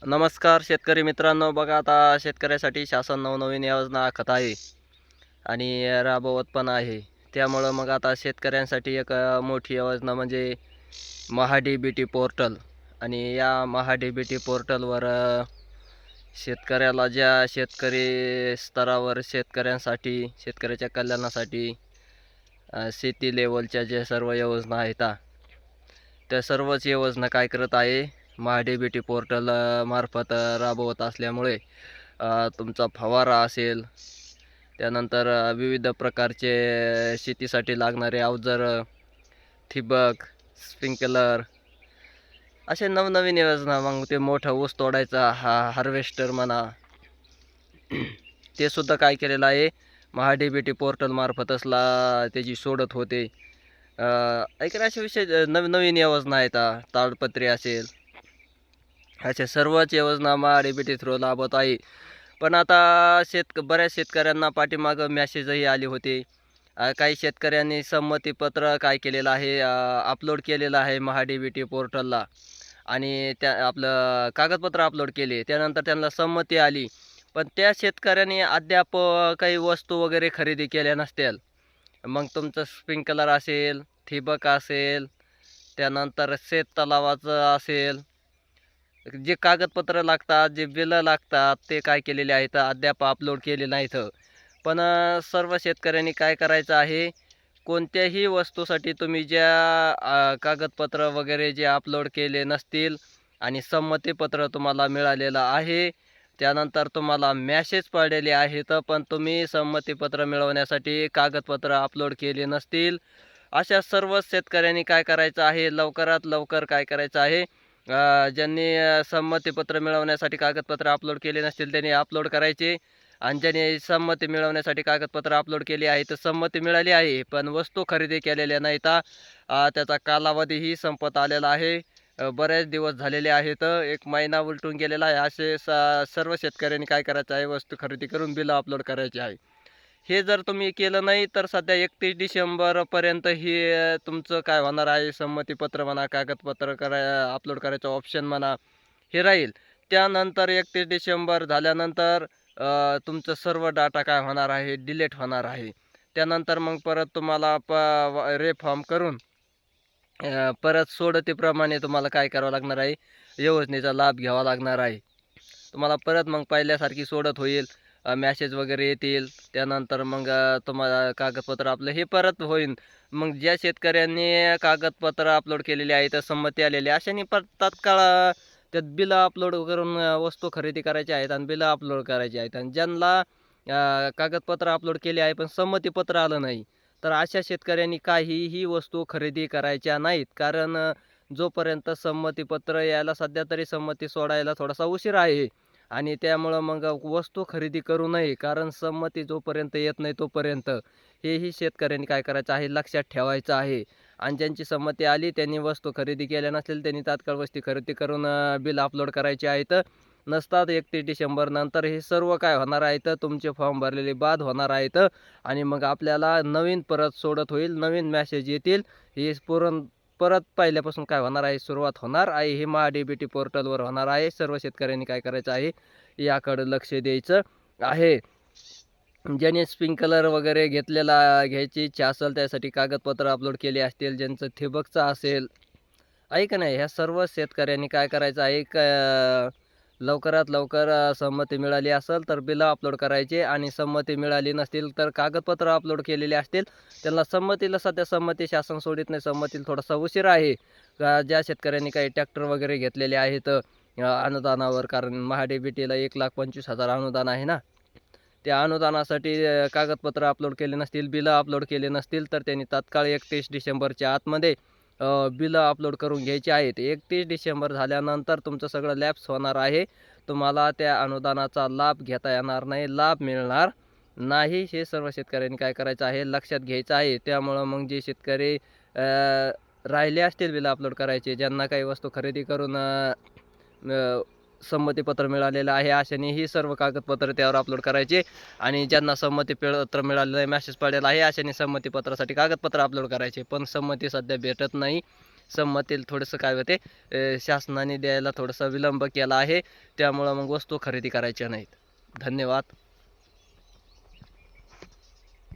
नमस्कार शेतकरी मित्रांनो. बघा, आता शेतकऱ्यासाठी शासन नवनवीन योजना आखत आहे आणि राबवत पण आहे. त्यामुळं मग आता शेतकऱ्यांसाठी एक मोठी योजना म्हणजे महा-डी-बी-टी पोर्टल. आणि या महा-डी-बी-टी पोर्टलवर शेतकऱ्याला ज्या शेतकरी स्तरावर शेतकऱ्यांसाठी शेतकऱ्याच्या कल्याणासाठी शेती लेवलच्या ज्या सर्व योजना आहेत त्या सर्वच योजना काय करत आहे, महा-डी-बी-टी पोर्टल मार्फत राबवत असल्यामुळे तुमचा फवारा असेल, त्यानंतर विविध प्रकारचे शेतीसाठी लागणारे अवजारं, ठिबक, स्प्रिंकलर असे नवनवीन योजना. मग ते मोठं ऊस तोडायचा हार्वेस्टर म्हणा, ते सुद्धा काय केलेलं आहे, महा-डी-बी-टी पोर्टल मार्फतच त्याची सोडत होते. ऐका ना, असे विषय नवीन योजना आहेत. ताडपत्री असेल, अशा सर्वच योजना महा-डी-बी-टी थ्रू लाभत आहे. पण आता बऱ्याच शेतकऱ्यांना पाठीमागं मॅसेजही आले होते. काही शेतकऱ्यांनी संमतीपत्र काय केलेलं आहे, अपलोड केलेलं आहे महा-डी-बी-टी पोर्टलला आणि त्या आपलं कागदपत्र अपलोड केले. त्यानंतर त्यांना संमती आली. पण त्या शेतकऱ्यांनी अद्याप काही वस्तू वगैरे खरेदी केल्या नसतील. मग तुमचं स्प्रिंकलर असेल, ठिबक असेल, त्यानंतर शेततलावाचं असेल, जे कागदपत्र लागतात, जे बिलं लागतात, ते काय केलेले आहेत, अद्याप अपलोड केले नाहीत. पण सर्व शेतकऱ्यांनी काय करायचं आहे, कोणत्याही वस्तूसाठी तुम्ही ज्या कागदपत्र वगैरे जे अपलोड केले नसतील आणि संमतीपत्र तुम्हाला मिळालेलं आहे, त्यानंतर तुम्हाला मॅसेज पडलेले आहेत, पण तुम्ही संमतीपत्र मिळवण्यासाठी कागदपत्र अपलोड केले नसतील, अशा सर्वच शेतकऱ्यांनी काय करायचं आहे, लवकरात लवकर काय करायचं आहे, ज्यांनी संमतीपत्र मिळवण्यासाठी कागदपत्र अपलोड केले नसतील त्यांनी अपलोड करायचे. आणि ज्यांनी संमती मिळवण्यासाठी कागदपत्र अपलोड केली आहे तर संमती मिळाली आहे, पण वस्तू खरेदी केलेल्या नाहीत. त्याचा कालावधीही संपत आलेला आहे. बरेच दिवस झालेले आहेत. 1 महिना उलटून गेलेला आहे. असे सर्व शेतकऱ्यांनी काय करायचं आहे, वस्तू खरेदी करून बिलं अपलोड करायची आहे. हे जर तुम्ही केलं नाही तर सध्या 31 डिसेंबरपर्यंत ही तुमचं काय होणार आहे, संमतीपत्र म्हणा, कागदपत्र अपलोड करायचं ऑप्शन म्हणा, हे राहील. त्यानंतर 31 डिसेंबर झाल्यानंतर तुमचं सर्व डाटा काय होणार आहे, डिलीट होणार आहे. त्यानंतर मग परत तुम्हाला रिफॉर्म करून परत सोडतीप्रमाणे तुम्हाला काय करावं लागणार आहे, योजनेचा लाभ घ्यावा लागणार आहे. तुम्हाला परत मग पहिल्यासारखी सोडत होईल, मॅसेज वगैरे येतील. त्यानंतर मग तुम्हाला कागदपत्र आपलं हे परत होईल. मग ज्या शेतकऱ्यांनी कागदपत्र अपलोड केलेली आहे, तर संमती आलेली आहे, अशाने तात्काळ त्यात बिलं अपलोड करून वस्तू खरेदी करायची आहेत आणि बिलं अपलोड करायची आहेत. आणि ज्यांना कागदपत्र अपलोड केले आहे पण संमतीपत्र आलं नाही, तर अशा शेतकऱ्यांनी काहीही वस्तू खरेदी करायच्या नाहीत. कारण जोपर्यंत संमतीपत्र यायला सध्या तरी संमती सोडायला थोडासा उशीर आहे आणि त्यामुळं मग वस्तू खरेदी करू नये. कारण संमती जोपर्यंत येत नाही तोपर्यंत हेही शेतकऱ्यांनी काय करायचं आहे, लक्षात ठेवायचं आहे. आणि ज्यांची संमती आली त्यांनी वस्तू खरेदी केल्या नसेल त्यांनी तात्काळ वस्तू खरेदी करून बिल अपलोड करायचे आहेत. नसतात 31 डिसेंबर नंतर हे सर्व काय होणार आहेत, तुमचे फॉर्म भरलेले बाद होणार आहेत आणि मग आपल्याला नवीन परत सोडत होईल, नवीन मॅसेज येतील. हे परत पहिल्यापासून काय होणार आहे, सुरुवात होणार आहे. हे महा-डी-बी-टी पोर्टलवर होणार आहे. सर्व शेतकऱ्यांनी काय करायचं आहे, याकडे लक्ष द्यायचं आहे. ज्याने स्प्रिंकलर वगैरे घ्यायची इच्छा असेल त्यासाठी कागदपत्र अपलोड केले असतील, ज्यांचं ठिबकचं असेल, ऐका नाही, ह्या सर्व शेतकऱ्यांनी काय करायचं आहे, लवकरात लवकर संमती मिळाली असेल तर बिलं अपलोड करायचे आणि संमती मिळाली नसतील तर कागदपत्र अपलोड केलेले असतील त्यांना संमतीला सध्या संमती शासन सोडित नाही, संमतीला थोडासा उशीर आहे. ज्या शेतकऱ्यांनी काही ट्रॅक्टर वगैरे घेतलेले आहेत अनुदानावर, कारण महा-डी-बी-टीला 1,25,000 अनुदान आहे ना, त्या अनुदानासाठी कागदपत्र अपलोड केले नसतील, बिलं अपलोड केले नसतील तर त्यांनी तात्काळ 31 डिसेंबरच्या आतमध्ये बिलं अपलोड करून घ्यायची आहेत. 31 डिसेंबर झाल्यानंतर तुमचं सगळं लॅप्स होणार आहे. तुम्हाला त्या अनुदानाचा लाभ घेता येणार नाही, लाभ मिळणार नाही. हे सर्व शेतकऱ्यांनी काय करायचं आहे, लक्षात घ्यायचं आहे. त्यामुळं मग जे शेतकरी राहिले असतील बिलं अपलोड करायचे, ज्यांना काही वस्तू खरेदी करून संमतीपत्र मिळालेलं आहे, अशाने ही सर्व कागदपत्र त्यावर अपलोड करायचे. आणि ज्यांना संमतीपत्र मिळालेलं आहे, मॅसेज पडलेला आहे, अशाने संमतीपत्रासाठी कागदपत्र अपलोड करायचे. पण संमती सध्या भेटत नाही. संमतीला थोडंसं काय होते शासनाने द्यायला थोडासा विलंब केला आहे, त्यामुळं मग वस्तू खरेदी करायच्या नाहीत. धन्यवाद.